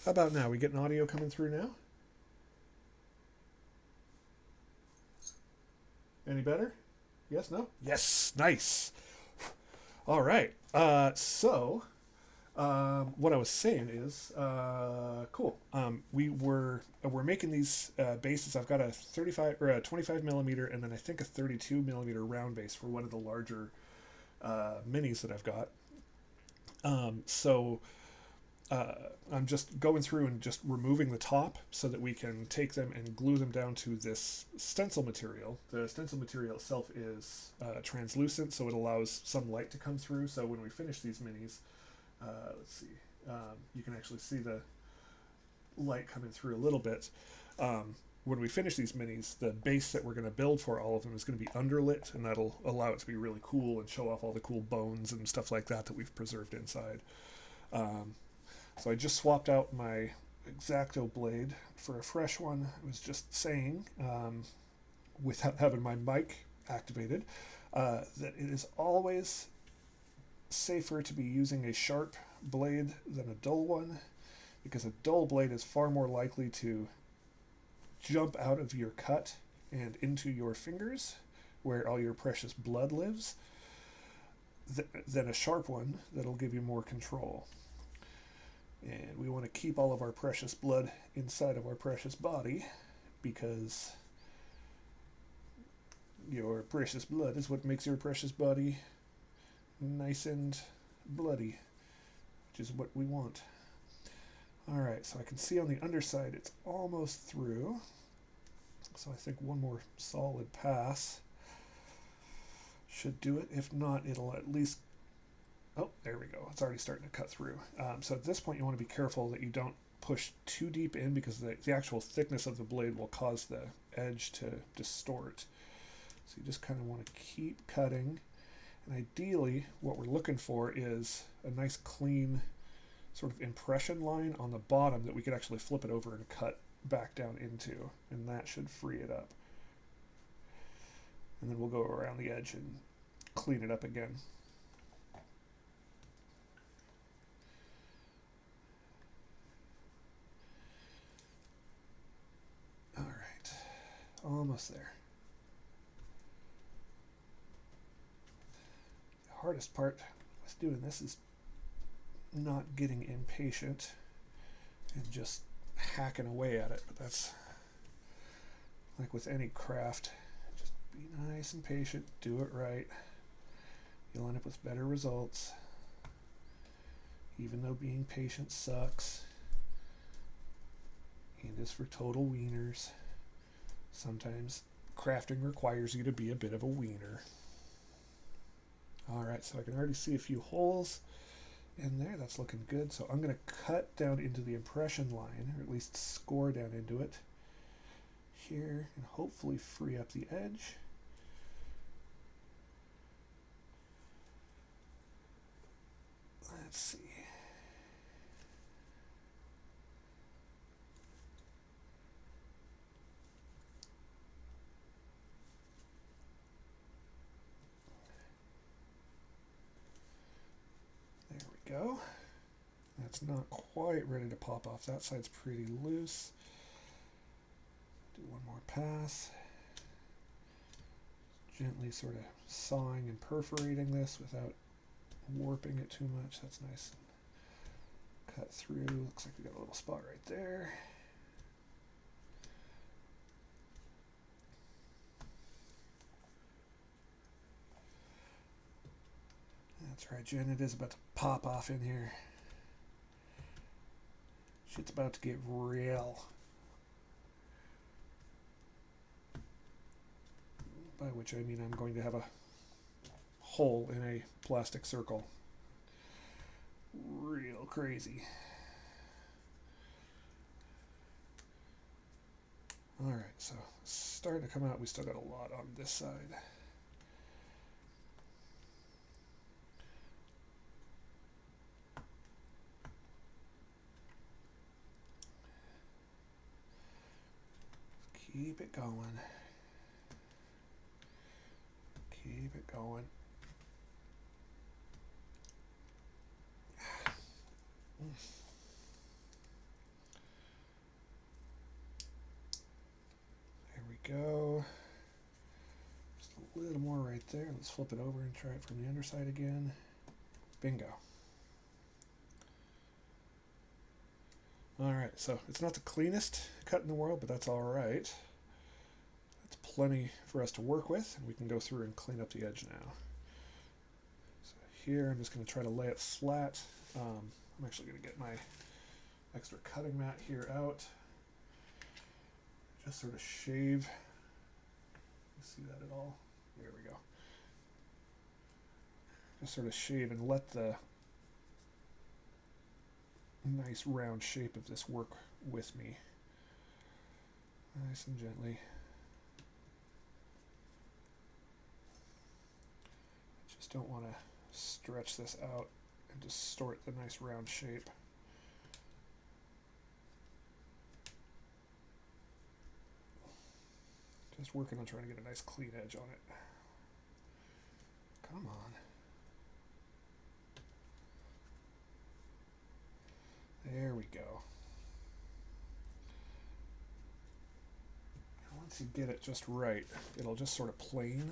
How about now? We getting audio coming through now? Any better? Yes, no? Yes, nice. All right. What I was saying is, cool. We're making these bases. I've got a 35 or a 25 millimeter, and then I think a 32 millimeter round base for one of the larger minis that I've got. So I'm just going through and just removing the top so that we can take them and glue them down to this stencil material. The stencil material itself is translucent, so it allows some light to come through. So when we finish these minis, let's see, you can actually see the light coming through a little bit. When we finish these minis, the base that we're going to build for all of them is going to be underlit, and that'll allow it to be really cool and show off all the cool bones and stuff like that that we've preserved inside. So I just swapped out my X-Acto blade for a fresh one. I was just saying, without having my mic activated, that it is always safer to be using a sharp blade than a dull one, because a dull blade is far more likely to jump out of your cut and into your fingers, where all your precious blood lives, than a sharp one that'll give you more control. And we want to keep all of our precious blood inside of our precious body, because your precious blood is what makes your precious body nice and bloody, which is what we want. Alright, so I can see on the underside it's almost through. So I think one more solid pass should do it. If not, it'll at least... Oh, there we go. It's already starting to cut through. So at this point, you want to be careful that you don't push too deep in, because the actual thickness of the blade will cause the edge to distort. So you just kind of want to keep cutting. And ideally, what we're looking for is a nice clean sort of impression line on the bottom that we could actually flip it over and cut back down into. And that should free it up. And then we'll go around the edge and clean it up again. Almost there. The hardest part with doing this is not getting impatient and just hacking away at it. But that's like with any craft. Just be nice and patient, do it right. You'll end up with better results. Even though being patient sucks and is for total wieners. Sometimes crafting requires you to be a bit of a wiener. Alright, so I can already see a few holes in there. That's looking good. So I'm going to cut down into the impression line, or at least score down into it here, and hopefully free up the edge. Let's see. Go. That's not quite ready to pop off. That side's pretty loose. Do one more pass. Gently sort of sawing and perforating this without warping it too much. That's nice. Cut through. Looks like we got a little spot right there. That's right, Jen. It is about to pop off in here. Shit's about to get real. By which I mean I'm going to have a hole in a plastic circle. Real crazy. Alright, so starting to come out. We still got a lot on this side. Keep it going. Keep it going. a little more right there. Let's flip it over and try it from the underside again. Bingo. Alright, so it's not the cleanest cut in the world, but that's alright. That's plenty for us to work with, and we can go through and clean up the edge now. So here, I'm just going to try to lay it flat. I'm actually going to get my extra cutting mat here out. Just sort of shave. You see that at all? There we go. Just sort of shave and let the nice round shape of this work with me. Nice and gently. Just don't want to stretch this out and distort the nice round shape. Just working on trying to get a nice clean edge on it. Come on. There we go. And once you get it just right, it'll just sort of plane.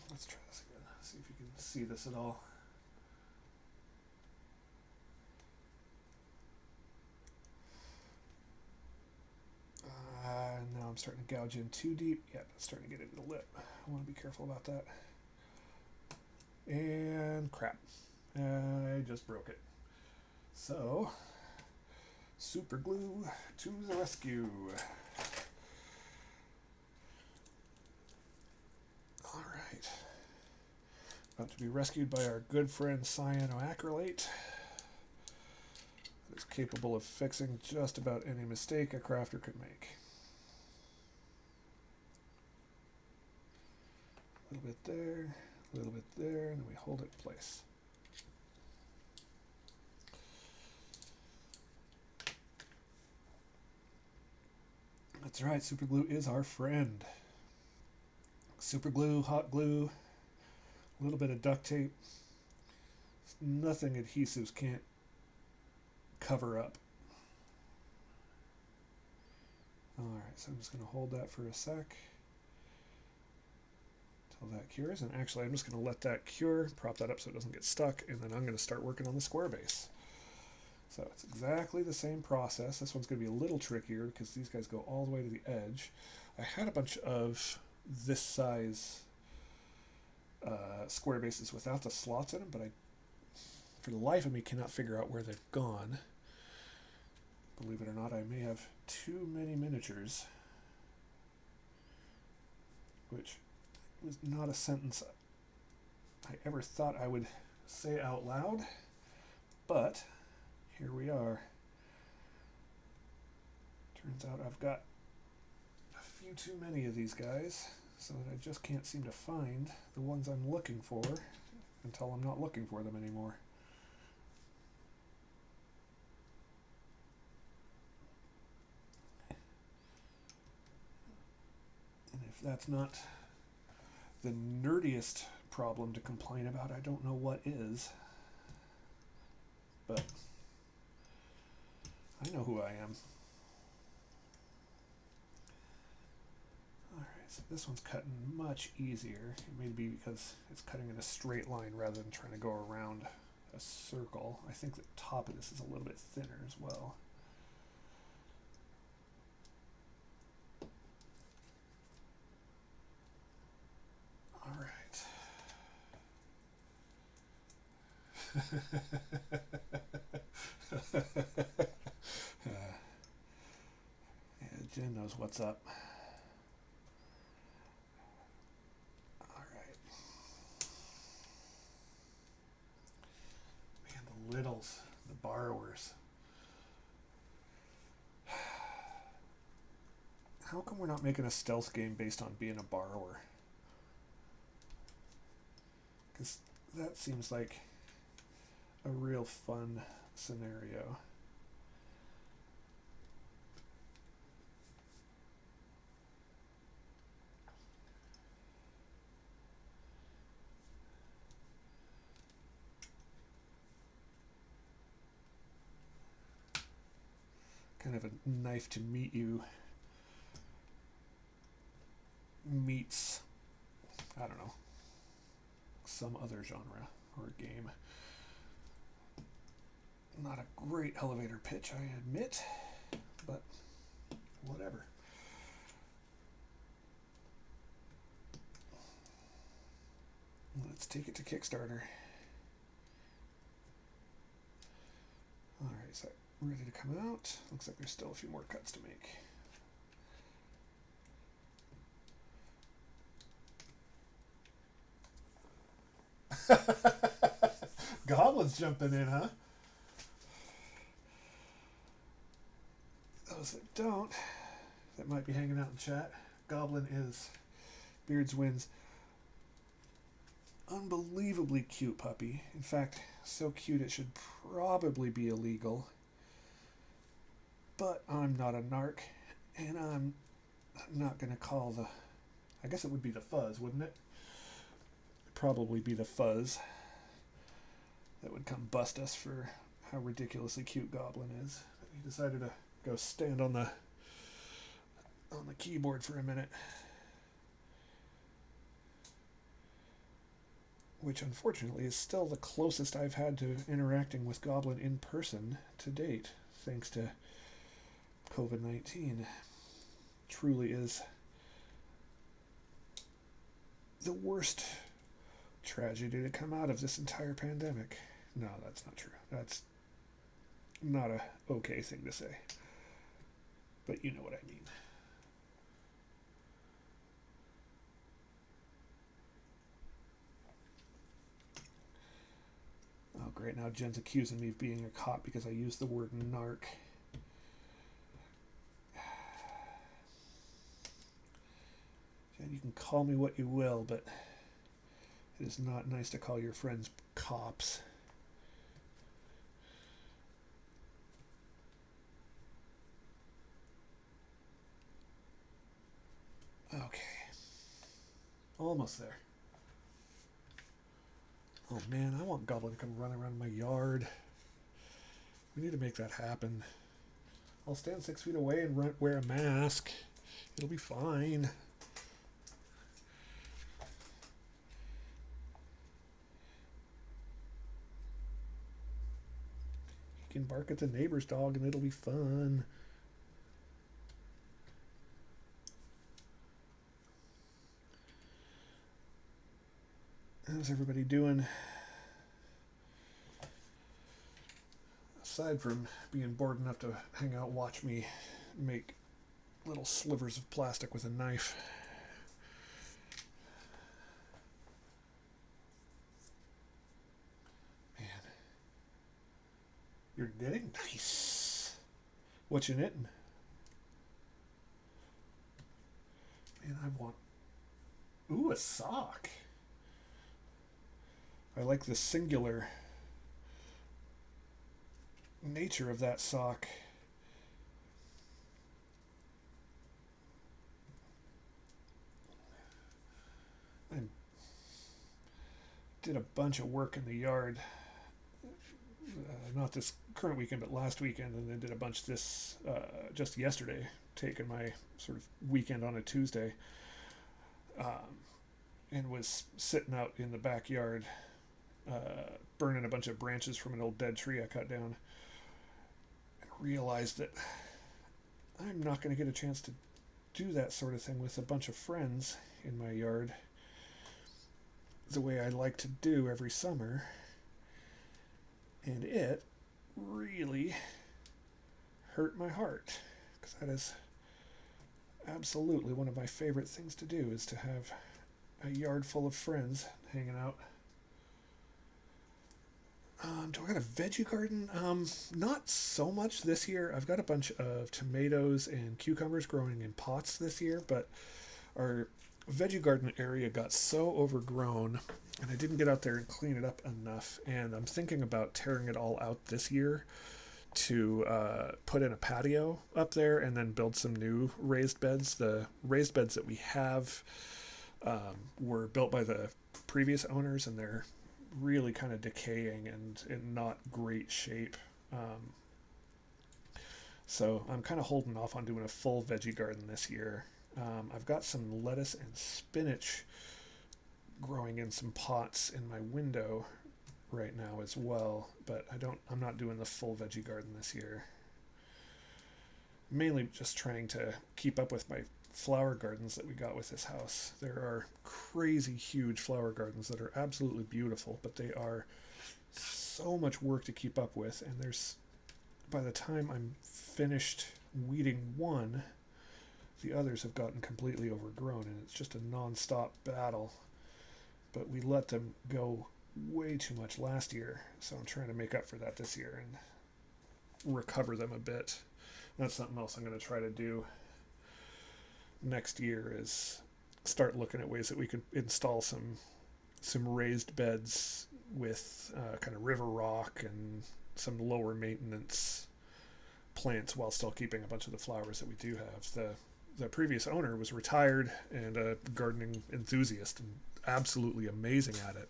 Let's try this again. See if you can see this at all. Now I'm starting to gouge in too deep. Yeah, that's starting to get into the lip. I want to be careful about that. And crap. I just broke it. So, super glue to the rescue. Alright. About to be rescued by our good friend cyanoacrylate. That is capable of fixing just about any mistake a crafter could make. A little bit there, a little bit there, and then we hold it in place. That's right, super glue is our friend. Super glue, hot glue, a little bit of duct tape. Nothing adhesives can't cover up. Alright, so I'm just going to hold that for a sec until that cures. And actually, I'm just going to let that cure, prop that up so it doesn't get stuck, and then I'm going to start working on the square base. So it's exactly the same process. This one's going to be a little trickier because these guys go all the way to the edge. I had a bunch of this size square bases without the slots in them, but I, for the life of me, cannot figure out where they've gone. Believe it or not, I may have too many miniatures, which was not a sentence I ever thought I would say out loud, but here we are. Turns out I've got a few too many of these guys, so that I just can't seem to find the ones I'm looking for until I'm not looking for them anymore. And if that's not the nerdiest problem to complain about, I don't know what is. But I know who I am. Alright, so this one's cutting much easier. It may be because it's cutting in a straight line rather than trying to go around a circle. I think the top of this is a little bit thinner as well. Alright. Yeah, Jen knows what's up. Alright. Man, the littles, the borrowers. How come we're not making a stealth game based on being a borrower? Because that seems like a real fun scenario. Kind of a knife to meet you meets, I don't know, some other genre or game. Not a great elevator pitch, I admit, but whatever. Let's take it to Kickstarter. Alright, is that ready to come out? Looks like there's still a few more cuts to make. Goblin's jumping in, huh? Those that don't, that might be hanging out in chat, Goblin is Beards Wins unbelievably cute puppy. In fact, so cute it should probably be illegal. But I'm not a narc, and I'm not going to call the... I guess it would be the fuzz, wouldn't it? It'd probably be the fuzz that would come bust us for how ridiculously cute Goblin is. He decided to go stand on the keyboard for a minute. Which unfortunately is still the closest I've had to interacting with Goblin in person to date, thanks to COVID-19. Truly is the worst tragedy to come out of this entire pandemic. No, that's not true. That's not a okay thing to say. But you know what I mean. Oh, great. Now Jen's accusing me of being a cop because I used the word narc. Jen, you can call me what you will, but it is not nice to call your friends cops. Okay. Almost there. Oh man, I want Goblin to come run around my yard. We need to make that happen. I'll stand 6 feet away and wear a mask. It'll be fine. He can bark at the neighbor's dog and it'll be fun. How's everybody doing? Aside from being bored enough to hang out, watch me make little slivers of plastic with a knife. Man. You're knitting? Nice. What you knitting? Man, I want... Ooh, a sock. I like the singular nature of that sock. I did a bunch of work in the yard. Not this current weekend, but last weekend, and then did a bunch this just yesterday, taking my sort of weekend on a Tuesday, and was sitting out in the backyard burning a bunch of branches from an old dead tree I cut down, and realized that I'm not going to get a chance to do that sort of thing with a bunch of friends in my yard the way I like to do every summer. And it really hurt my heart, because that is absolutely one of my favorite things to do, is to have a yard full of friends hanging out. Do I got a veggie garden? Not so much this year. I've got a bunch of tomatoes and cucumbers growing in pots this year, but our veggie garden area got so overgrown, and I didn't get out there and clean it up enough, and I'm thinking about tearing it all out this year to put in a patio up there and then build some new raised beds. The raised beds that we have were built by the previous owners, and they're really kind of decaying and in not great shape. So I'm kind of holding off on doing a full veggie garden this year. I've got some lettuce and spinach growing in some pots in my window right now as well, but I'm not doing the full veggie garden this year. Mainly just trying to keep up with my flower gardens that we got with this house. There are crazy huge flower gardens that are absolutely beautiful, but they are so much work to keep up with, and by the time I'm finished weeding one, the others have gotten completely overgrown, and it's just a non-stop battle. But we let them go way too much last year, so I'm trying to make up for that this year and recover them a bit. That's something else I'm going to try to do next year, is start looking at ways that we could install some raised beds with kind of river rock and some lower maintenance plants while still keeping a bunch of the flowers that we do have. The previous owner was retired and a gardening enthusiast and absolutely amazing at it.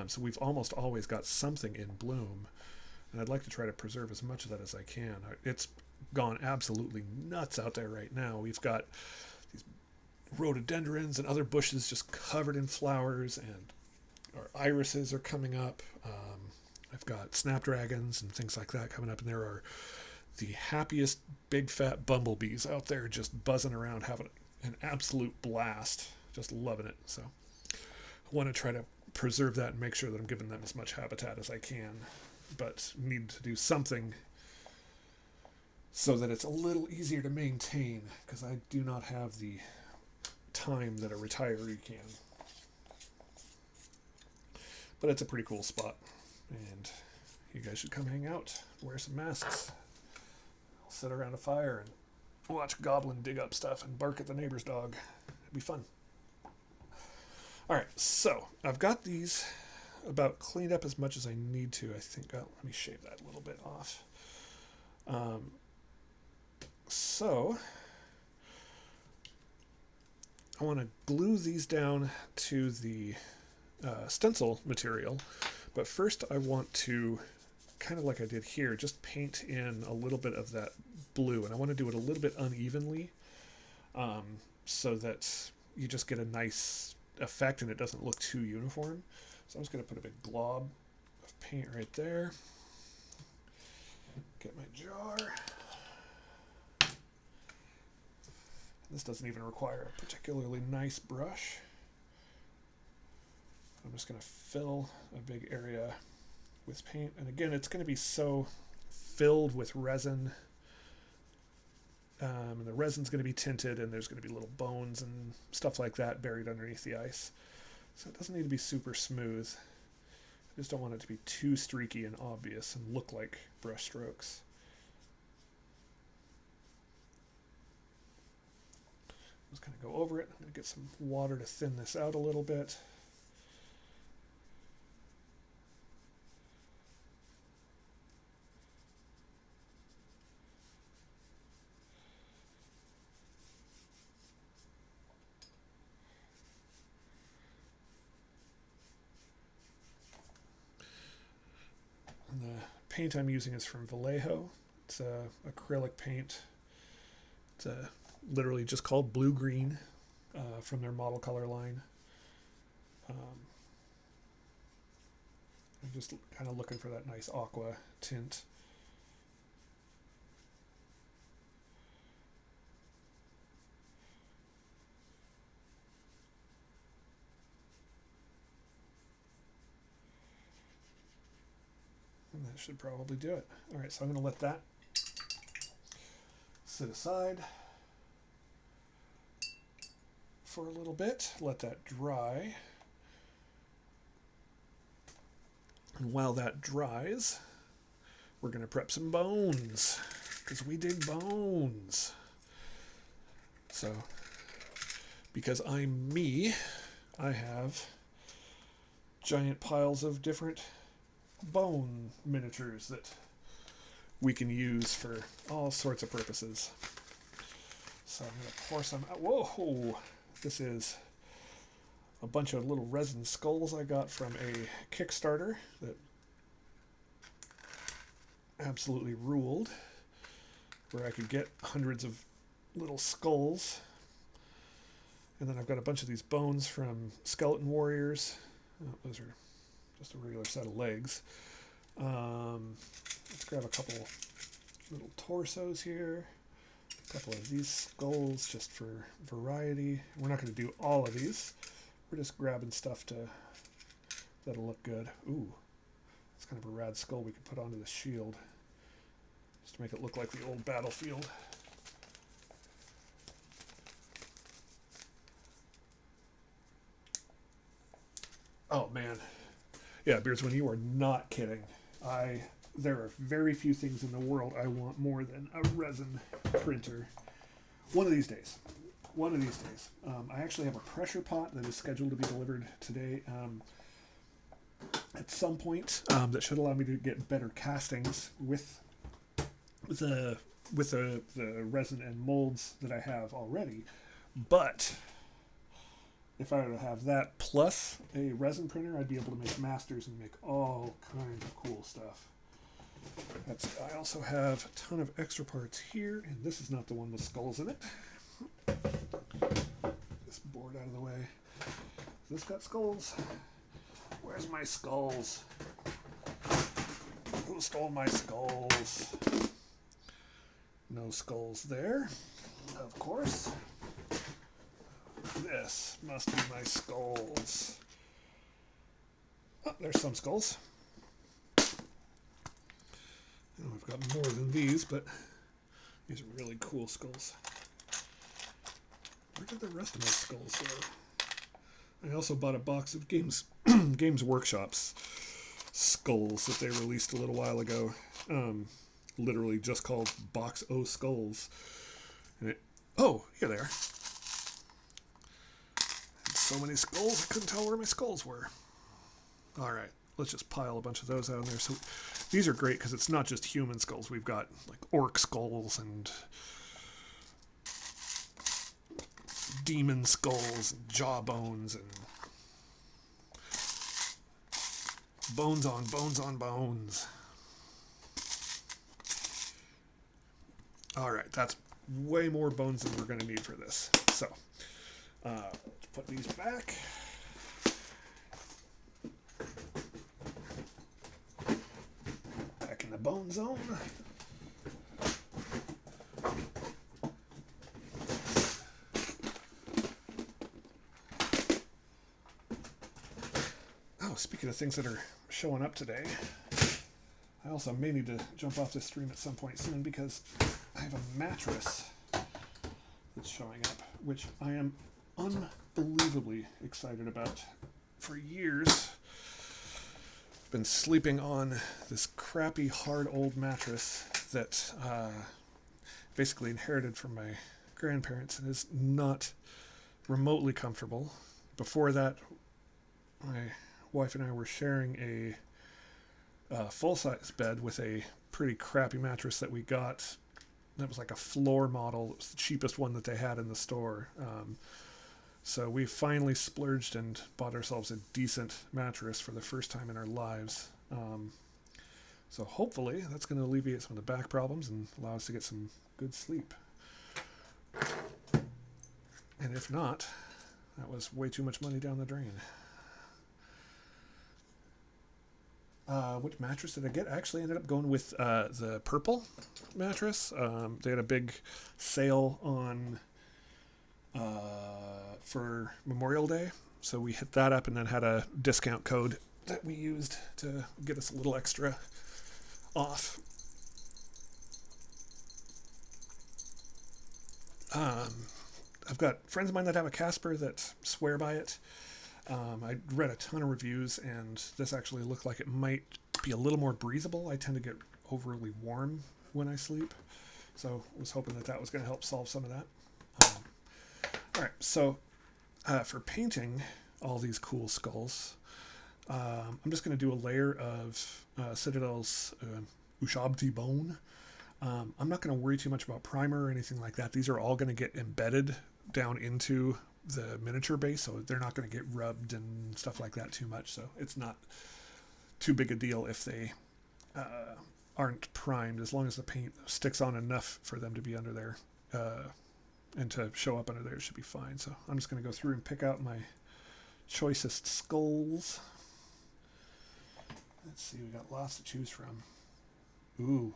So we've almost always got something in bloom, and I'd like to try to preserve as much of that as I can. It's gone absolutely nuts out there right now. We've got these rhododendrons and other bushes just covered in flowers, and our irises are coming up. I've got snapdragons and things like that coming up, and there are the happiest big fat bumblebees out there just buzzing around, having an absolute blast, just loving it. So I want to try to preserve that and make sure that I'm giving them as much habitat as I can, but need to do something so that it's a little easier to maintain, because I do not have the time that a retiree can. But it's a pretty cool spot, and you guys should come hang out, wear some masks. I'll sit around a fire and watch Goblin dig up stuff and bark at the neighbor's dog. It'd be fun. Alright, so I've got these about cleaned up as much as I need to, I think. Let me shave that a little bit off. So I want to glue these down to the stencil material, but first I want to, kind of like I did here, just paint in a little bit of that blue, and I want to do it a little bit unevenly, so that you just get a nice effect and it doesn't look too uniform. So I'm just going to put a big glob of paint right there. Get my jar. This doesn't even require a particularly nice brush. I'm just going to fill a big area with paint. And again, it's going to be so filled with resin. And the resin's going to be tinted, and there's going to be little bones and stuff like that buried underneath the ice. So it doesn't need to be super smooth. I just don't want it to be too streaky and obvious and look like brush strokes. I'm just going to go over it. I'm going to get some water to thin this out a little bit. And the paint I'm using is from Vallejo. It's a acrylic paint. It's literally just called Blue Green from their model color line. I'm just kind of looking for that nice aqua tint. And that should probably do it. All right, so I'm going to let that sit aside for a little bit, let that dry. And while that dries, we're going to prep some bones, because we dig bones. So, because I'm me, I have giant piles of different bone miniatures that we can use for all sorts of purposes. So I'm going to pour some out. Whoa! This is a bunch of little resin skulls I got from a Kickstarter that absolutely ruled, where I could get hundreds of little skulls And then I've got a bunch of these bones from skeleton warriors. Oh, those are just a regular set of legs. Let's grab a couple little torsos here. A couple of these skulls just for variety. We're not going to do all of these. We're just grabbing stuff that'll look good. Ooh, it's kind of a rad skull we could put onto the shield just to make it look like the old battlefield. Oh man, yeah, Beardsman, you are not kidding. There are very few things in the world I want more than a resin printer. One of these days. I actually have a pressure pot that is scheduled to be delivered today. At some point, that should allow me to get better castings with the resin and molds that I have already. But if I were to have that plus a resin printer, I'd be able to make masters and make all kinds of cool stuff. I also have a ton of extra parts here, and this is not the one with skulls in it. This board out of the way. This got skulls. Where's my skulls? Who stole my skulls? No skulls there, of course. This must be my skulls. Oh, there's some skulls. I know I've got more than these, but these are really cool skulls. Where did the rest of my skulls go? I also bought a box of Games Workshop's skulls that they released a little while ago. Literally just called Box O Skulls. And oh, here they are. So many skulls, I couldn't tell where my skulls were. All right, let's just pile a bunch of those out in there. So these are great because it's not just human skulls. We've got like orc skulls and demon skulls and jawbones and bones on bones on bones. All right, that's way more bones than we're going to need for this. So let's put these back. Back in the bone zone. Oh, speaking of things that are showing up today, I also may need to jump off this stream at some point soon because I have a mattress that's showing up, which I am unbelievably excited about. For years, I've been sleeping on this crappy, hard old mattress that basically inherited from my grandparents and is not remotely comfortable. Before that, my wife and I were sharing a full-size bed with a pretty crappy mattress that we got. That was like a floor model. It was the cheapest one that they had in the store. So we finally splurged and bought ourselves a decent mattress for the first time in our lives. So hopefully that's going to alleviate some of the back problems and allow us to get some good sleep. And if not, that was way too much money down the drain. Which mattress did I get? I actually ended up going with the purple mattress. They had a big sale on for Memorial Day, so we hit that up and then had a discount code that we used to get us a little extra off. I've got friends of mine that have a Casper that swear by it. I read a ton of reviews, and this actually looked like it might be a little more breathable. I tend to get overly warm when I sleep, so I was hoping that was going to help solve some of that. All right, so for painting all these cool skulls, I'm just going to do a layer of Citadel's Ushabti bone. I'm not going to worry too much about primer or anything like that. These are all going to get embedded down into the miniature base, so they're not going to get rubbed and stuff like that too much, so it's not too big a deal if they aren't primed, as long as the paint sticks on enough for them to be under there and to show up under there should be fine. So I'm just going to go through and pick out my choicest skulls. Let's see, we got lots to choose from. Ooh,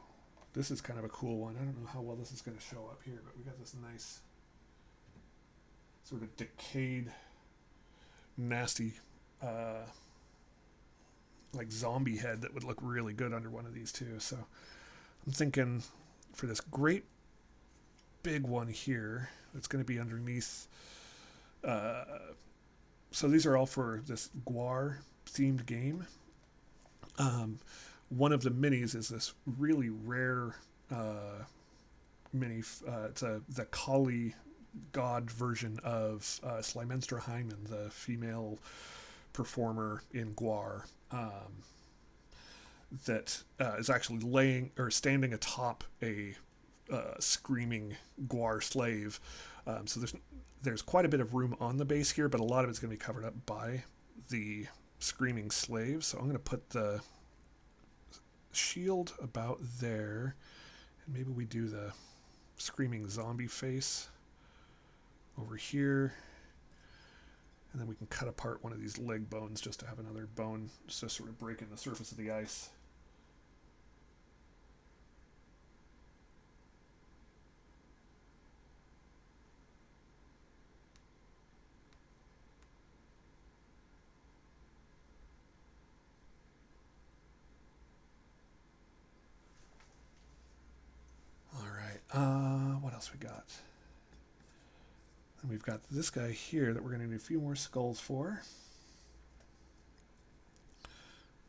this is kind of a cool one. I don't know how well this is going to show up here, but we got this nice sort of decayed, nasty, like zombie head that would look really good under one of these too. So I'm thinking for this great big one here, it's going to be underneath. So these are all for this GWAR themed game. One of the minis is this really rare mini. It's the Kali god version of Slimenstra Hyman, the female performer in GWAR, that is actually laying or standing atop a screaming GWAR slave. So there's quite a bit of room on the base here, but a lot of it's going to be covered up by the screaming slave. So I'm going to put the shield about there, and maybe we do the screaming zombie face over here, and then we can cut apart one of these leg bones just to have another bone just to sort of breaking the surface of the ice. What else we got? And we've got this guy here that we're going to need a few more skulls for.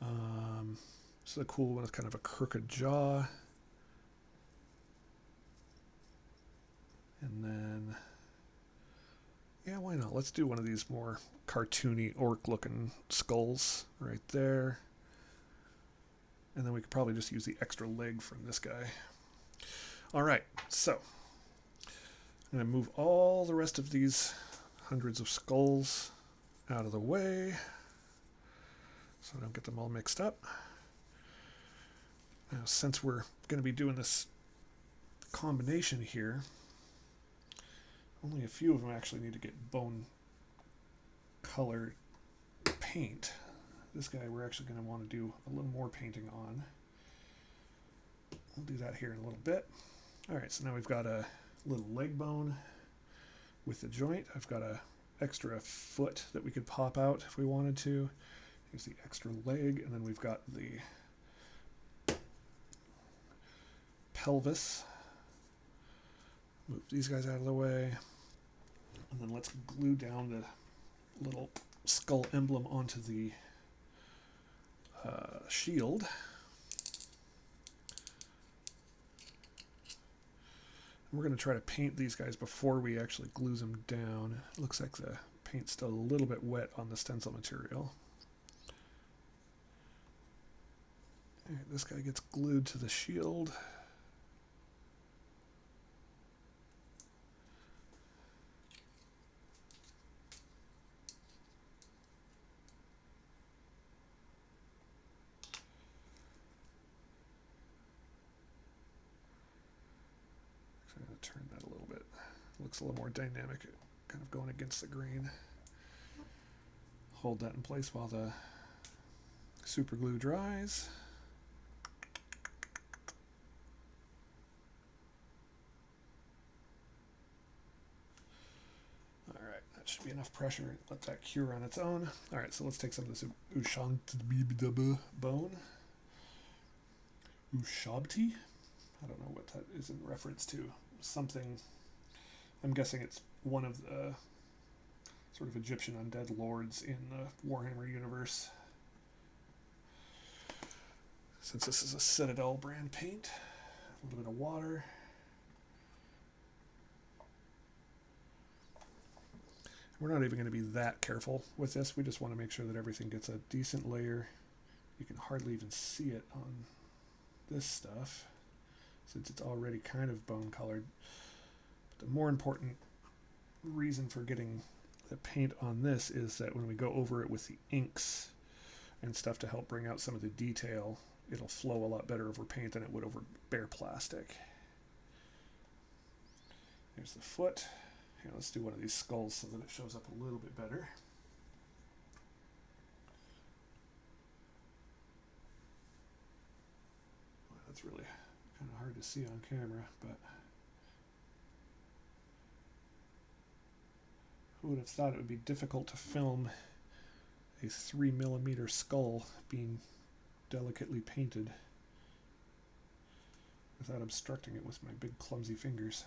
This is a cool one. It's kind of a crooked jaw. And then, yeah, why not? Let's do one of these more cartoony orc-looking skulls right there. And then we could probably just use the extra leg from this guy. All right, so I'm going to move all the rest of these hundreds of skulls out of the way so I don't get them all mixed up. Now, since we're going to be doing this combination here, only a few of them actually need to get bone color paint. This guy we're actually going to want to do a little more painting on. We'll do that here in a little bit. All right, so now we've got a little leg bone with the joint. I've got a extra foot that we could pop out if we wanted to. Here's the extra leg, and then we've got the pelvis. Move these guys out of the way. And then let's glue down the little skull emblem onto the shield. We're going to try to paint these guys before we actually glue them down. It looks like the paint's still a little bit wet on the stencil material. All right, this guy gets glued to the shield. Turn that a little bit. Looks a little more dynamic, kind of going against the grain. Hold that in place while the super glue dries. All right, that should be enough pressure. Let that cure on its own. All right, so let's take some of this Ushabti bone. Ushabti? I don't know what that is in reference to. Something, I'm guessing it's one of the sort of Egyptian undead lords in the Warhammer universe. Since this is a Citadel brand paint, a little bit of water. We're not even going to be that careful with this. We just want to make sure that everything gets a decent layer. You can hardly even see it on this stuff, since it's already kind of bone colored. But the more important reason for getting the paint on this is that when we go over it with the inks and stuff to help bring out some of the detail, it'll flow a lot better over paint than it would over bare plastic. Here's the foot. Here, let's do one of these skulls so that it shows up a little bit better. Well, that's really kind of hard to see on camera, but who would have thought it would be difficult to film a 3mm skull being delicately painted without obstructing it with my big clumsy fingers.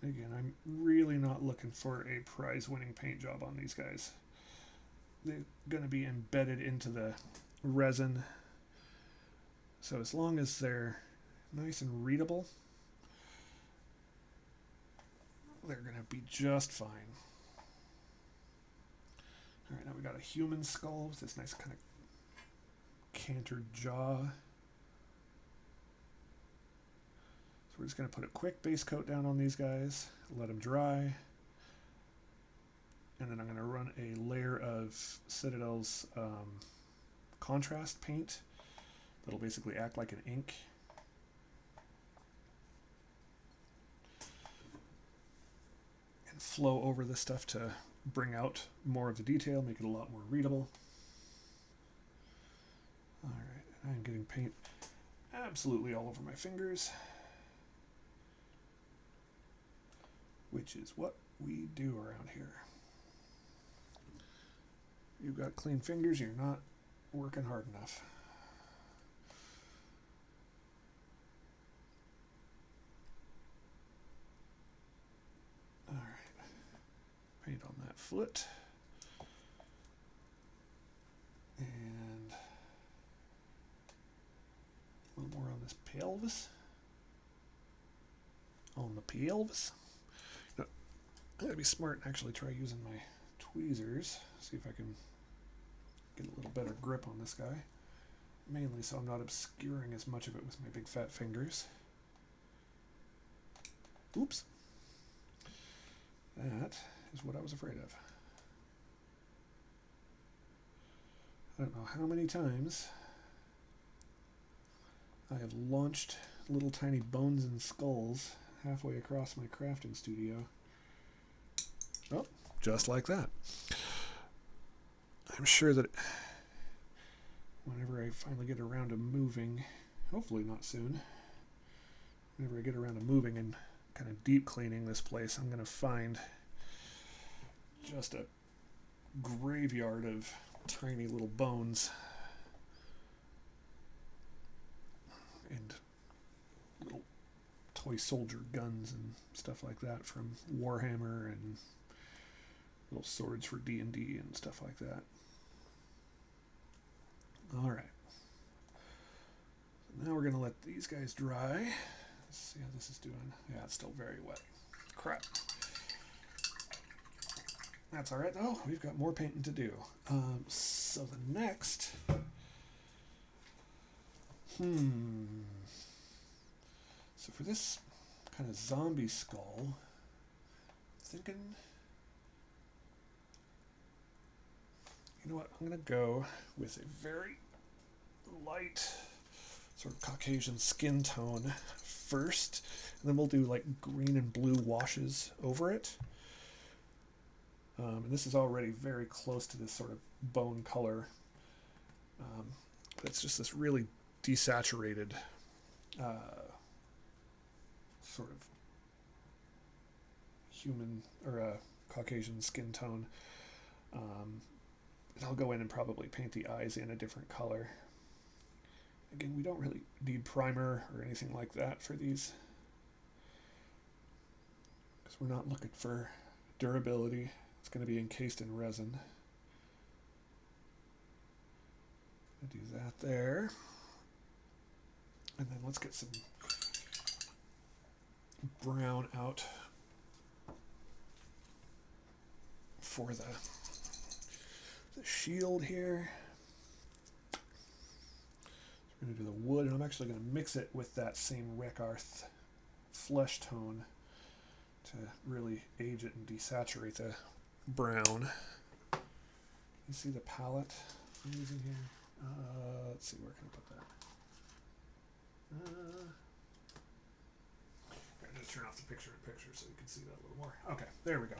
Again, I'm really not looking for a prize-winning paint job on these guys. They're going to be embedded into the resin, so as long as they're nice and readable, they're going to be just fine. All right, now we got a human skull with this nice kind of cantered jaw. So we're just going to put a quick base coat down on these guys, let them dry, and then I'm going to run a layer of Citadel's contrast paint that'll basically act like an ink. And flow over this stuff to bring out more of the detail, make it a lot more readable. Alright, I'm getting paint absolutely all over my fingers, which is what we do around here. You've got clean fingers, you're not working hard enough. Alright, paint on that foot. And a little more on this pelvis. On the pelvis. Now, I'm gonna be smart and actually try using my tweezers, see if I can get a little better grip on this guy, mainly so I'm not obscuring as much of it with my big fat fingers. Oops. That is what I was afraid of. I don't know how many times I have launched little tiny bones and skulls halfway across my crafting studio. Oh, just like that. I'm sure that whenever I finally get around to moving, hopefully not soon, whenever I get around to moving and kind of deep cleaning this place, I'm going to find just a graveyard of tiny little bones and little toy soldier guns and stuff like that from Warhammer, and little swords for D&D and stuff like that. Alright. So now we're going to let these guys dry. Let's see how this is doing. Yeah, it's still very wet. Crap. That's alright though. We've got more painting to do. So the next... So for this kind of zombie skull, I'm thinking... You know what, I'm going to go with a very light sort of Caucasian skin tone first, and then we'll do like green and blue washes over it. And this is already very close to this sort of bone color. But it's just this really desaturated sort of human or Caucasian skin tone. I'll go in and probably paint the eyes in a different color. Again, we don't really need primer or anything like that for these, because we're not looking for durability. It's going to be encased in resin. I'll do that there. And then let's get some brown out for the shield here. We're going to do the wood, and I'm actually going to mix it with that same Rekarth flesh tone to really age it and desaturate the brown. You see the palette I'm using here? Let's see, where can I put that? I'll just turn off the picture-in-picture so you can see that a little more. Okay, there we go.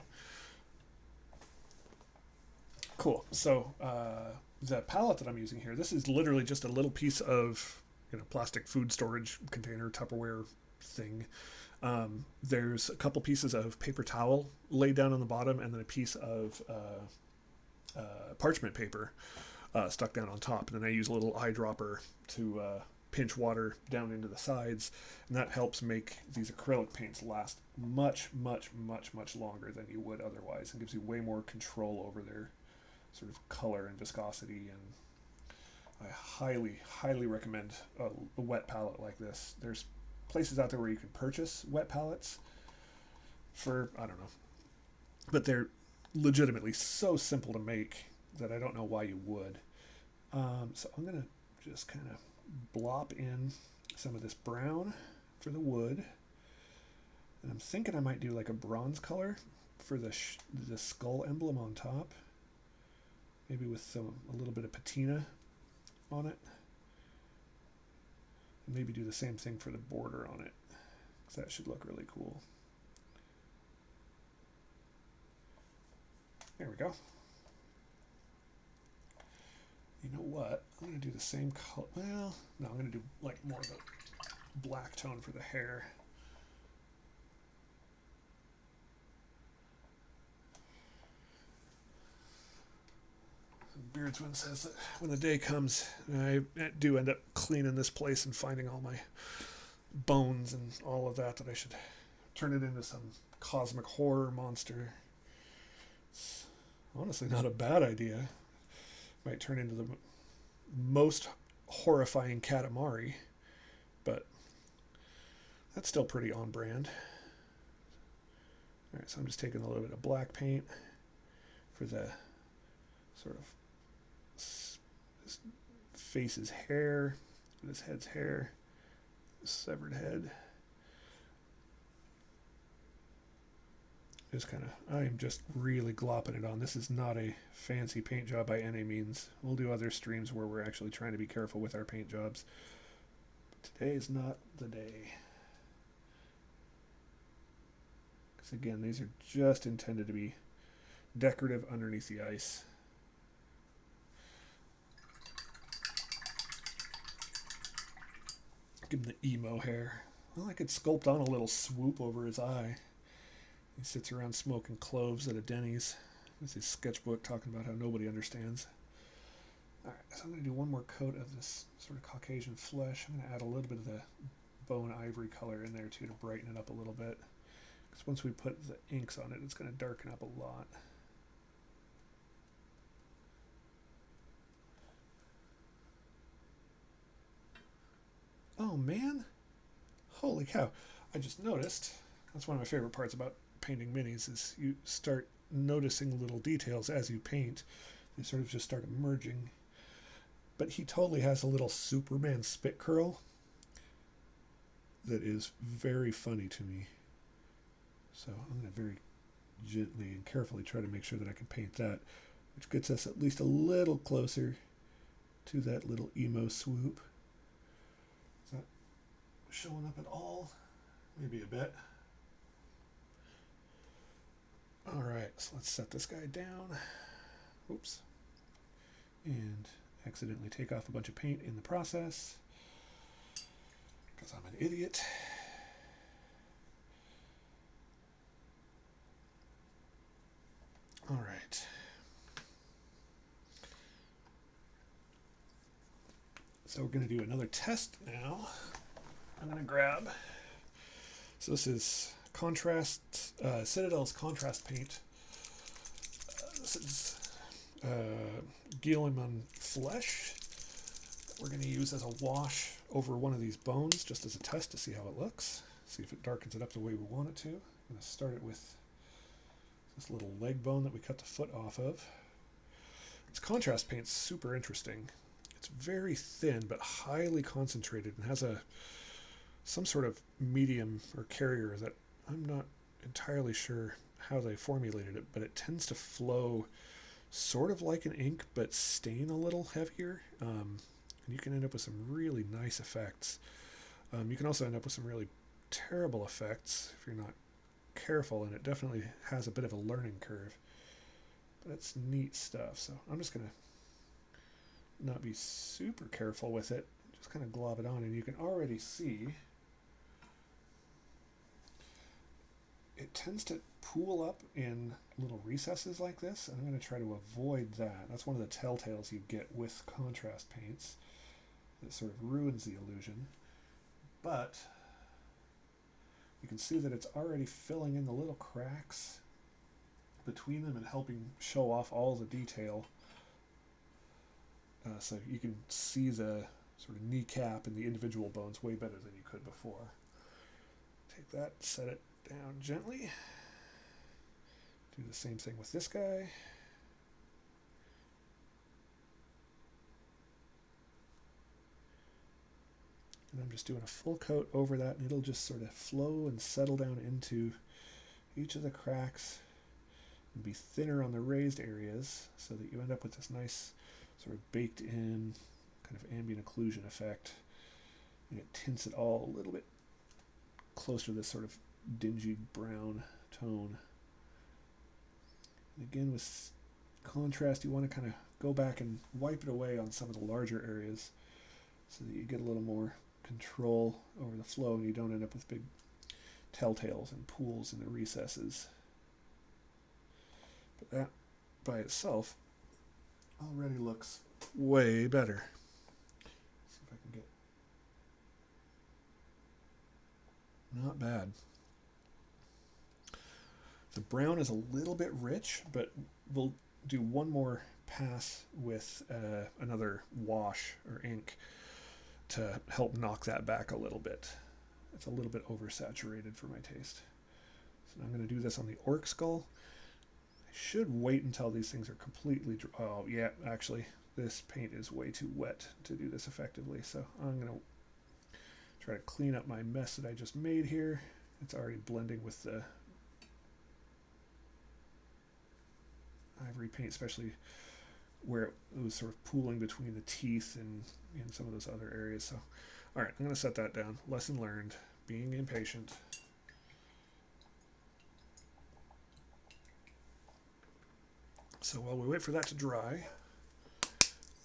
Cool. So the palette that I'm using here, this is literally just a little piece of plastic food storage container, Tupperware thing. There's a couple pieces of paper towel laid down on the bottom, and then a piece of parchment paper stuck down on top. And then I use a little eyedropper to pinch water down into the sides, and that helps make these acrylic paints last much, much, much, much longer than you would otherwise, and gives you way more control over their sort of color and viscosity. And I highly, highly recommend a wet palette like this. There's places out there where you can purchase wet palettes for, I don't know, but they're legitimately so simple to make that I don't know why you would. So I'm going to just kind of blop in some of this brown for the wood. And I'm thinking I might do like a bronze color for the skull emblem on top. Maybe with a little bit of patina on it. And maybe do the same thing for the border on it, because that should look really cool. There we go. You know what? I'm going to do the same color. Well, no, I'm going to do like more of a black tone for the hair. Beardsman says that when the day comes, I do end up cleaning this place and finding all my bones and all of that I should turn it into some cosmic horror monster. It's honestly not a bad idea. Might turn into the most horrifying Katamari, but that's still pretty on brand. Alright, so I'm just taking a little bit of black paint for the sort of this face's hair, this head's hair, this severed head. Just kind of, I am just really glopping it on. This is not a fancy paint job by any means. We'll do other streams where we're actually trying to be careful with our paint jobs. But today is not the day. Because again, these are just intended to be decorative underneath the ice. Give him the emo hair. Well, I could sculpt on a little swoop over his eye. He sits around smoking cloves at a Denny's with his sketchbook talking about how nobody understands. Alright, so I'm going to do one more coat of this sort of Caucasian flesh. I'm going to add a little bit of the bone ivory color in there too to brighten it up a little bit. Because once we put the inks on it, it's going to darken up a lot. Oh man, holy cow. I just noticed, that's one of my favorite parts about painting minis, is you start noticing little details as you paint. They sort of just start emerging. But he totally has a little Superman spit curl that is very funny to me. So I'm going to very gently and carefully try to make sure that I can paint that, which gets us at least a little closer to that little emo swoop. Is that showing up at all? Maybe a bit. Alright, so let's set this guy down. Oops. And accidentally take off a bunch of paint in the process, because I'm an idiot. Alright. So we're going to do another test now. I'm going to grab, so this is contrast, Citadel's contrast paint. This is Guillemot flesh that we're going to use as a wash over one of these bones, just as a test to see how it looks. See if it darkens it up the way we want it to. I'm going to start it with this little leg bone that we cut the foot off of. This contrast paint's super interesting. It's very thin but highly concentrated and has some sort of medium or carrier that I'm not entirely sure how they formulated it, but it tends to flow sort of like an ink, but stain a little heavier. And you can end up with some really nice effects. You can also end up with some really terrible effects if you're not careful, and it definitely has a bit of a learning curve. But it's neat stuff. So I'm just going to not be super careful with it. Just kind of glob it on, and you can already see it tends to pool up in little recesses like this, and I'm going to try to avoid that. That's one of the telltales you get with contrast paints. It sort of ruins the illusion. But you can see that it's already filling in the little cracks between them and helping show off all the detail. So you can see the sort of kneecap and the individual bones way better than you could before. Take that, set it down gently. Do the same thing with this guy. And I'm just doing a full coat over that, and it'll just sort of flow and settle down into each of the cracks and be thinner on the raised areas so that you end up with this nice sort of baked in kind of ambient occlusion effect. And it tints it all a little bit closer to this sort of dingy brown tone. And again, with contrast, you want to kind of go back and wipe it away on some of the larger areas so that you get a little more control over the flow and you don't end up with big telltales and pools in the recesses. But that by itself already looks way better. Let's see if I can get... Not bad. The brown is a little bit rich, but we'll do one more pass with another wash or ink to help knock that back a little bit. It's a little bit oversaturated for my taste. So I'm going to do this on the orc skull. I should wait until these things are completely dry. Oh yeah, actually this paint is way too wet to do this effectively, so I'm going to try to clean up my mess that I just made here. It's already blending with the ivory paint, especially where it was sort of pooling between the teeth and in some of those other areas. So, all right, I'm going to set that down. Lesson learned, being impatient. So while we wait for that to dry,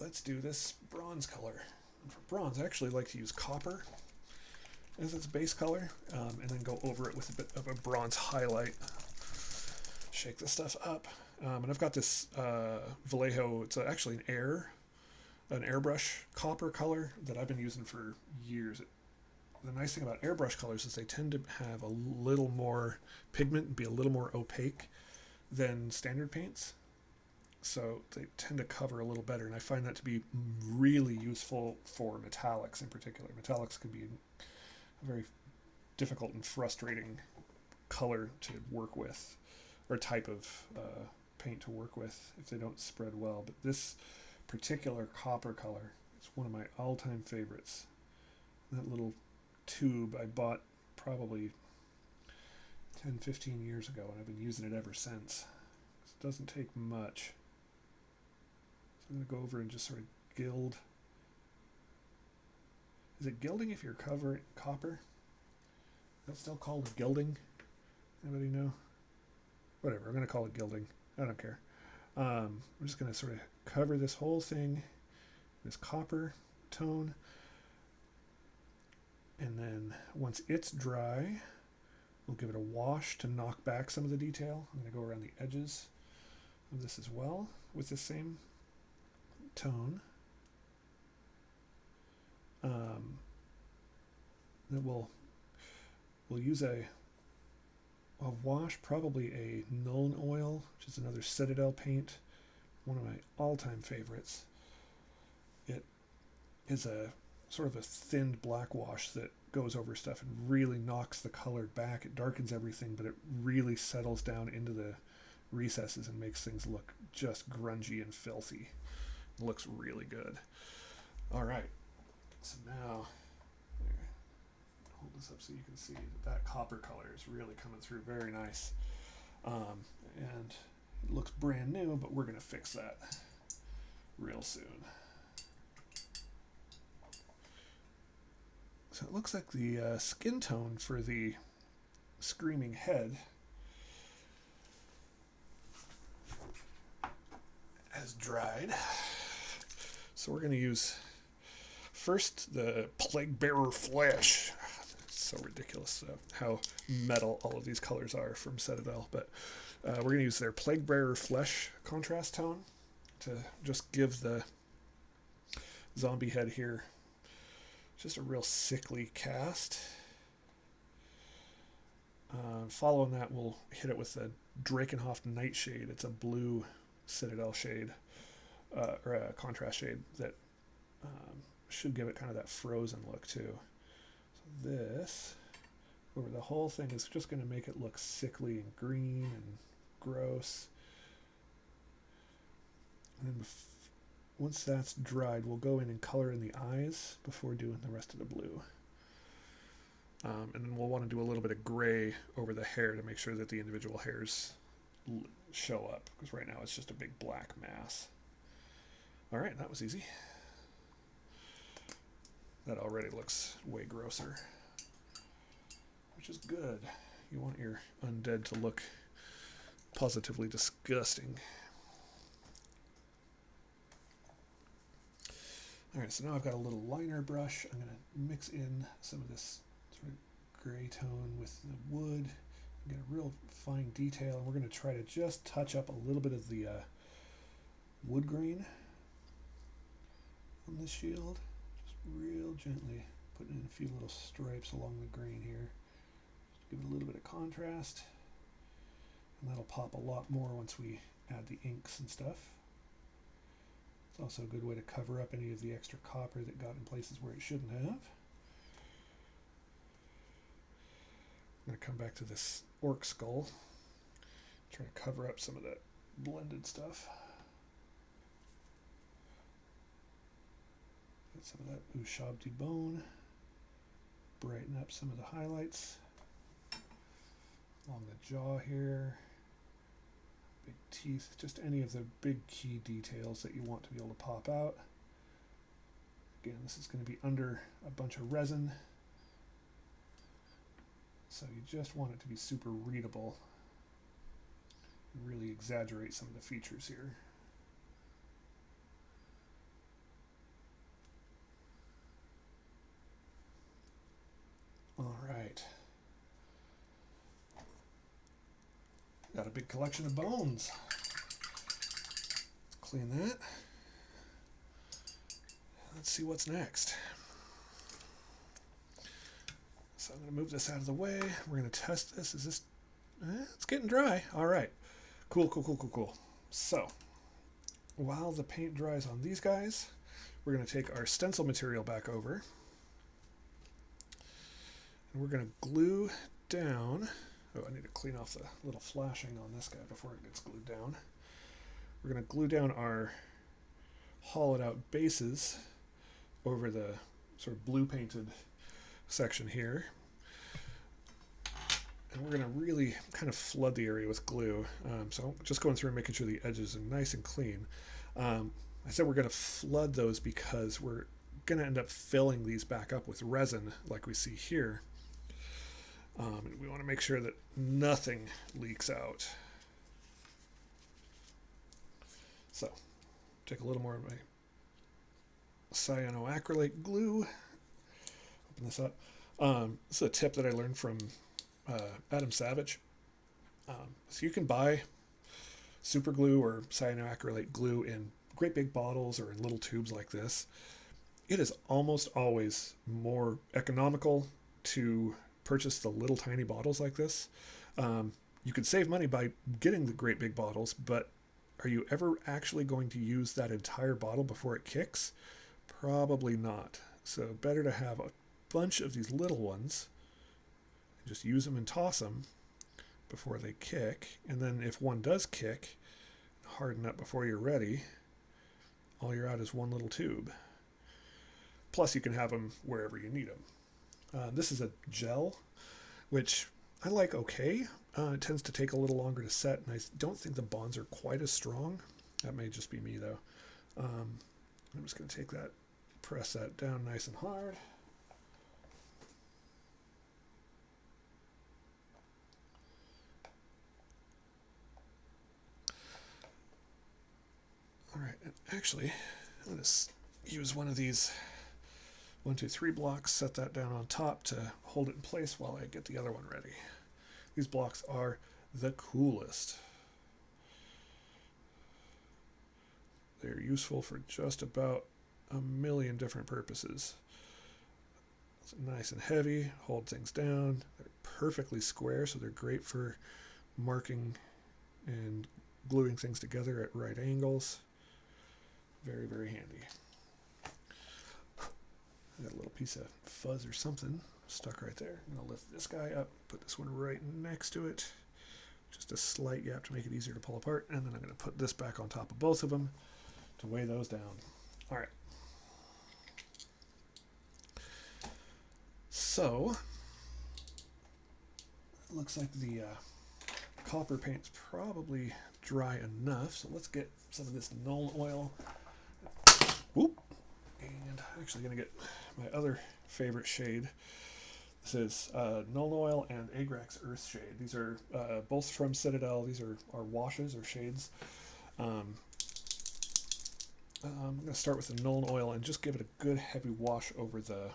let's do this bronze color. And for bronze, I actually like to use copper as its base color, and then go over it with a bit of a bronze highlight. Shake this stuff up. And I've got this Vallejo, it's actually an airbrush copper color that I've been using for years. The nice thing about airbrush colors is they tend to have a little more pigment and be a little more opaque than standard paints. So they tend to cover a little better, and I find that to be really useful for metallics in particular. Metallics can be a very difficult and frustrating color to work with, or type of paint to work with if they don't spread well. But this particular copper color is one of my all-time favorites. That little tube I bought probably 10-15 years ago, and I've been using it ever since. It doesn't take much. So I'm going to go over and just sort of gild. Is it gilding if you're covering copper? Is that still called gilding? Anybody know? Whatever, I'm going to call it gilding. I don't care. I'm just going to sort of cover this whole thing, this copper tone. And then once it's dry, we'll give it a wash to knock back some of the detail. I'm going to go around the edges of this as well with the same tone. Then we'll use a wash, probably a Nuln oil, which is another Citadel paint, one of my all-time favorites. It is a sort of a thinned black wash that goes over stuff and really knocks the color back. It darkens everything, but it really settles down into the recesses and makes things look just grungy and filthy. It looks really good. All right, so now hold this up so you can see that copper color is really coming through very nice. And It looks brand new, but we're going to fix that real soon. So it looks like the skin tone for the screaming head has dried. So we're going to use first the plague bearer flesh. It's so ridiculous how metal all of these colors are from Citadel, but we're going to use their plague bearer flesh contrast tone to just give the zombie head here just a real sickly cast. Following that, we'll hit it with the Drakenhof Nightshade. It's a blue Citadel shade, or a contrast shade that should give it kind of that frozen look too. So this, over the whole thing, is just going to make it look sickly and green and gross. And then once that's dried, we'll go in and color in the eyes before doing the rest of the blue. And then we'll want to do a little bit of gray over the hair to make sure that the individual hairs show up, because right now it's just a big black mass. All right, that was easy. That already looks way grosser, which is good. You want your undead to look positively disgusting. All right, so now I've got a little liner brush. I'm going to mix in some of this sort of gray tone with the wood, get a real fine detail, and we're going to try to just touch up a little bit of the wood grain on this shield. Just real gently putting in a few little stripes along the grain here. Just give it a little bit of contrast, and that'll pop a lot more once we add the inks and stuff. It's also a good way to cover up any of the extra copper that got in places where it shouldn't have. I'm going to come back to this orc skull, try to cover up some of that blended stuff. Get some of that Ushabti bone, brighten up some of the highlights along the jaw here. Big teeth, just any of the big key details that you want to be able to pop out. Again, this is going to be under a bunch of resin, so you just want it to be super readable and really exaggerate some of the features here. All right. Got a big collection of bones. Let's clean that. Let's see what's next. So I'm going to move this out of the way. We're going to test this. Is this... it's getting dry. All right. Cool, cool, cool, cool, cool. So while the paint dries on these guys, we're going to take our stencil material back over. And we're going to glue down... Oh, I need to clean off the little flashing on this guy before it gets glued down. We're going to glue down our hollowed out bases over the sort of blue painted section here. And we're going to really kind of flood the area with glue. So just going through and making sure the edges are nice and clean. I said we're going to flood those because we're going to end up filling these back up with resin like we see here. And we want to make sure that nothing leaks out. So, take a little more of my cyanoacrylate glue. Open this up. This is a tip that I learned from Adam Savage. So you can buy super glue or cyanoacrylate glue in great big bottles or in little tubes like this. It is almost always more economical to purchase the little tiny bottles like this. You could save money by getting the great big bottles, but are you ever actually going to use that entire bottle before it kicks? Probably not. So better to have a bunch of these little ones and just use them and toss them before they kick. And then if one does kick, harden up before you're ready. All you're out is one little tube. Plus you can have them wherever you need them. This is a gel, which I like okay. It tends to take a little longer to set, and I don't think the bonds are quite as strong. That may just be me, though. I'm just going to take that, press that down nice and hard. All right, and actually, I'm going to use one of these 1, 2, 3 blocks, set that down on top to hold it in place while I get the other one ready. These blocks are the coolest. They're useful for just about a million different purposes. It's nice and heavy, hold things down. They're perfectly square, so they're great for marking and gluing things together at right angles. Very, very handy. I got a little piece of fuzz or something stuck right there. I'm going to lift this guy up, put this one right next to it. Just a slight gap to make it easier to pull apart. And then I'm going to put this back on top of both of them to weigh those down. All right. So, it looks like the copper paint's probably dry enough. So let's get some of this Nuln Oil. Whoop. And I'm actually going to get my other favorite shade. This is Nuln Oil and Agrax Earth Shade. These are both from Citadel. These are washes or shades. I'm going to start with the Nuln Oil and just give it a good heavy wash over the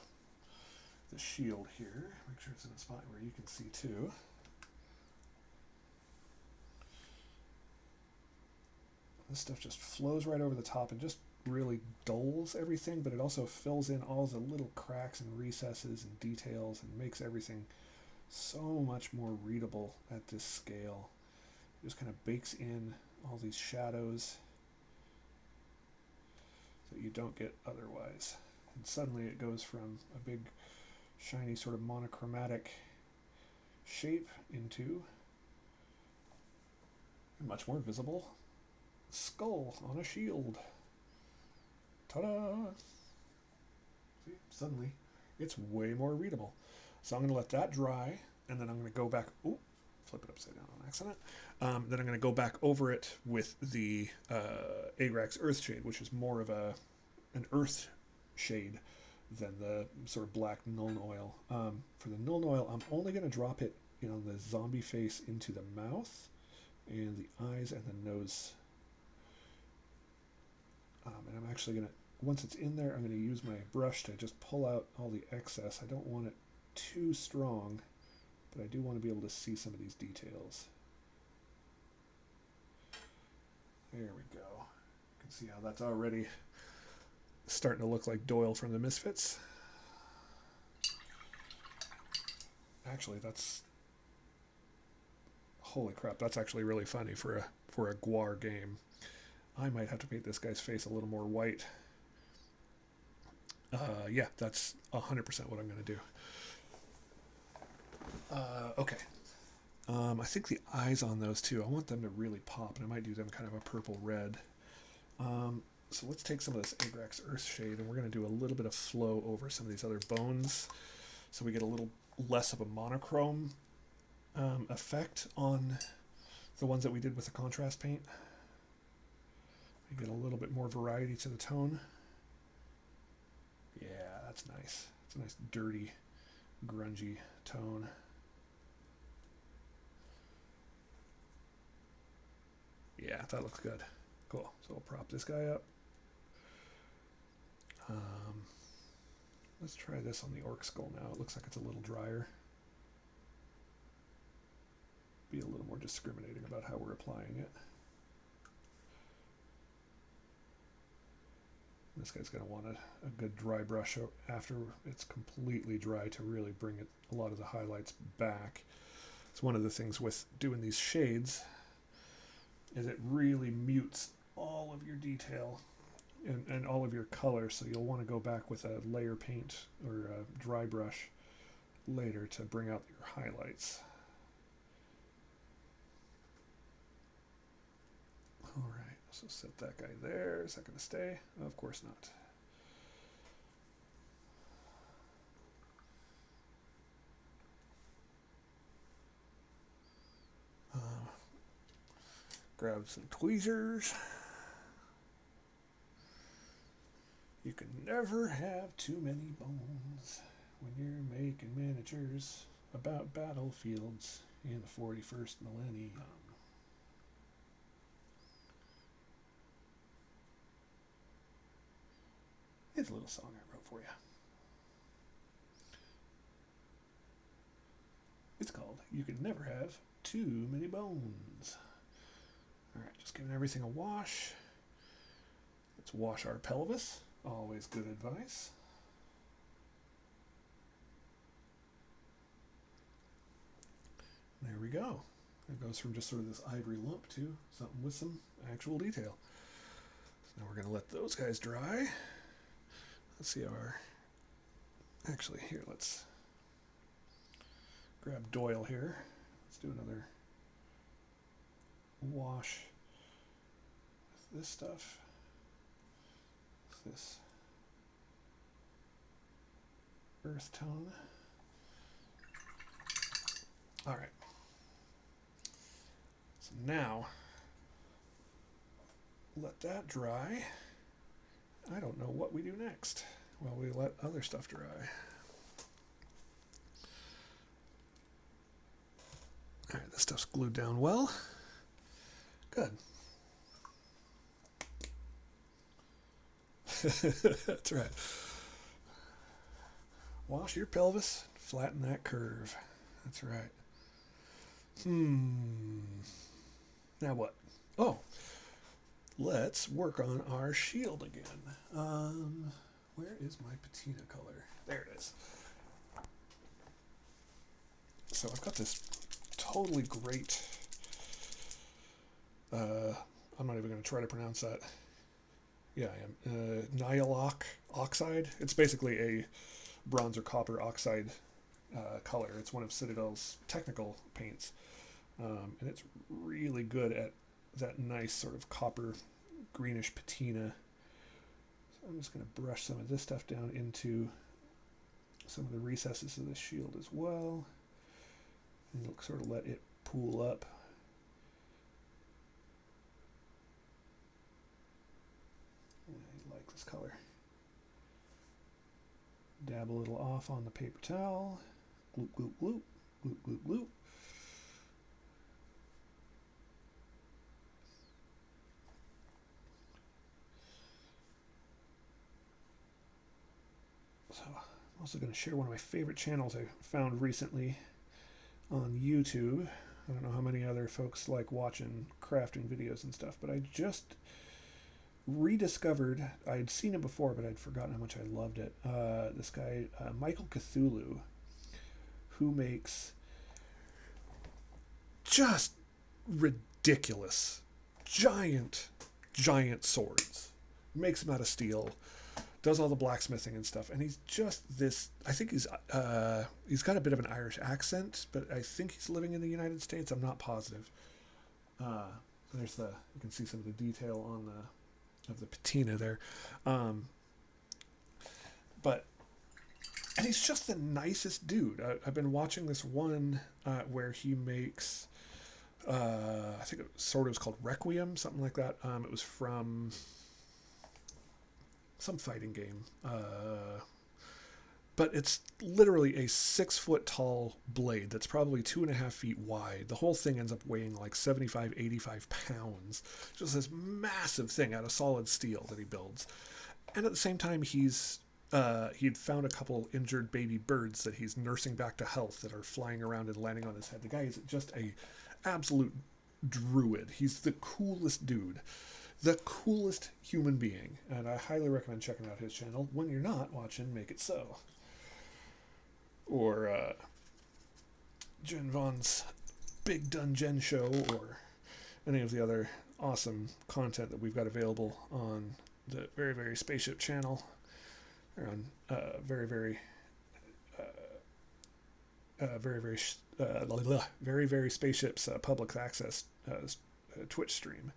shield here. Make sure it's in a spot where you can see too. This stuff just flows right over the top and just really dulls everything, but it also fills in all the little cracks and recesses and details and makes everything so much more readable at this scale. It just kind of bakes in all these shadows that you don't get otherwise. And suddenly it goes from a big shiny sort of monochromatic shape into a much more visible skull on a shield. Ta-da! See, suddenly it's way more readable. So I'm going to let that dry, and then I'm going to go back. Ooh, flip it upside down on accident. Then I'm going to go back over it with the Agrax Earth Shade, which is more of an earth shade than the sort of black Nuln Oil. For the Nuln Oil, I'm only going to drop it, the zombie face into the mouth and the eyes and the nose. And I'm actually going to, once it's in there, I'm going to use my brush to just pull out all the excess. I don't want it too strong, but I do want to be able to see some of these details. There we go. You can see how that's already starting to look like Doyle from the Misfits. Actually, that's... Holy crap, that's actually really funny for a GWAR game. I might have to paint this guy's face a little more white. Yeah, that's 100% what I'm going to do. Okay. I think the eyes on those two, I want them to really pop, and I might do them kind of a purple red. So let's take some of this Agrax Earth Shade, and we're going to do a little bit of flow over some of these other bones, so we get a little less of a monochrome effect on the ones that we did with the contrast paint. You get a little bit more variety to the tone. Yeah, that's nice. It's a nice dirty, grungy tone. Yeah, that looks good. Cool. So we'll prop this guy up. Let's try this on the orc skull now. It looks like it's a little drier. Be a little more discriminating about how we're applying it. This guy's going to want a good dry brush after it's completely dry to really bring a lot of the highlights back. It's one of the things with doing these shades is it really mutes all of your detail and all of your color, so you'll want to go back with a layer paint or a dry brush later to bring out your highlights. All right. So set that guy there. Is that going to stay? Of course not. Grab some tweezers. You can never have too many bones when you're making miniatures about battlefields in the 41st millennium. Here's a little song I wrote for you. It's called You Can Never Have Too Many Bones. Alright, just giving everything a wash. Let's wash our pelvis. Always good advice. There we go. It goes from just sort of this ivory lump to something with some actual detail. So now we're going to let those guys dry. Let's see our... Actually, here, let's grab Doyle here. Let's do another wash with this stuff. This earth tone. All right. So now, let that dry. I don't know what we do next. Well, we let other stuff dry. All right, this stuff's glued down well. Good. That's right. Wash your pelvis, flatten that curve. That's right. Now what? Oh, let's work on our shield again. Where is my patina color? There it is. So I've got this totally great, I'm not even going to try to pronounce that. Yeah, I am. Nihilok oxide. It's basically a bronze or copper oxide color. It's one of Citadel's technical paints. And it's really good at that nice sort of copper greenish patina. So I'm just going to brush some of this stuff down into some of the recesses of the shield as well. And sort of let it pool up. I like this color. Dab a little off on the paper towel. Gloop, gloop, gloop. Gloop, gloop, gloop. So I'm also going to share one of my favorite channels I found recently on YouTube. I don't know how many other folks like watching crafting videos and stuff, but I just rediscovered, I'd seen it before, but I'd forgotten how much I loved it. This guy, Michael Cthulhu, who makes just ridiculous, giant swords. Makes them out of steel. Does all the blacksmithing and stuff, and he's just this. I think he's got a bit of an Irish accent, but I think he's living in the United States. I'm not positive. There's the, you can see some of the detail on the patina there, but and he's just the nicest dude. I've been watching this one where he makes. I think it was called Requiem, something like that. It was from some fighting game, but it's literally a 6 foot tall blade that's probably 2.5 feet wide. The whole thing ends up weighing like 75, 85 pounds. Just this massive thing out of solid steel that he builds. And at the same time, he'd found a couple injured baby birds that he's nursing back to health that are flying around and landing on his head. The guy is just a absolute druid. He's the coolest dude. The coolest human being, and I highly recommend checking out his channel when you're not watching Make It So, or Jen Vaughn's Big Dungeon Show, or any of the other awesome content that we've got available on the Very Very Spaceship channel, or on Very Very Spaceship's public access Twitch stream.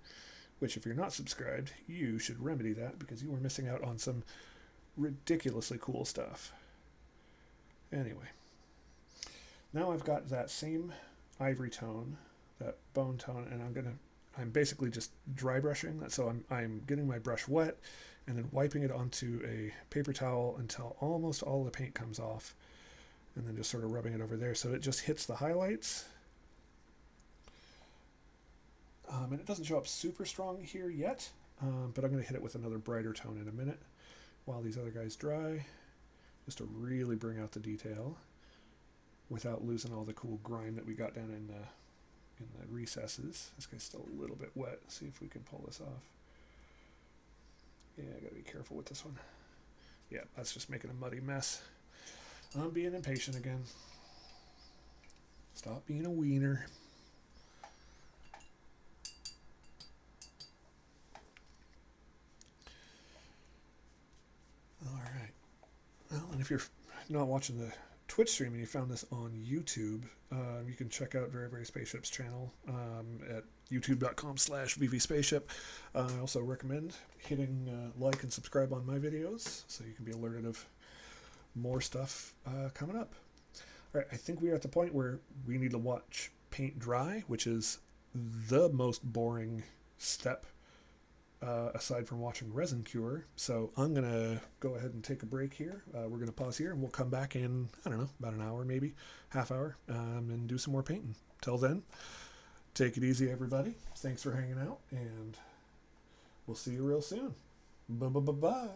Which, if you're not subscribed, you should remedy that because you are missing out on some ridiculously cool stuff. Anyway, now I've got that same ivory tone, that bone tone, and I'm going to I'm basically just dry brushing. So I'm getting my brush wet and then wiping it onto a paper towel until almost all the paint comes off, and then just sort of rubbing it over there so it just hits the highlights. And it doesn't show up super strong here yet, but I'm going to hit it with another brighter tone in a minute while these other guys dry, just to really bring out the detail without losing all the cool grime that we got down in the recesses. This guy's still a little bit wet. Let's see if we can pull this off. Yeah, I gotta be careful with this one. Yeah, that's just making a muddy mess. I'm being impatient again. Stop being a wiener. All right. Well, and if you're not watching the Twitch stream and you found this on YouTube, you can check out Very Very Spaceship's channel at youtube.com/vvspaceship. I also recommend hitting like and subscribe on my videos so you can be alerted of more stuff coming up. All right, I think we are at the point where we need to watch paint dry, which is the most boring step aside from watching resin cure. So I'm going to go ahead and take a break here. We're going to pause here and we'll come back in, I don't know, about an hour, maybe half hour, and do some more painting. Till then, take it easy, everybody. Thanks for hanging out, and we'll see you real soon. Bye-bye-bye-bye.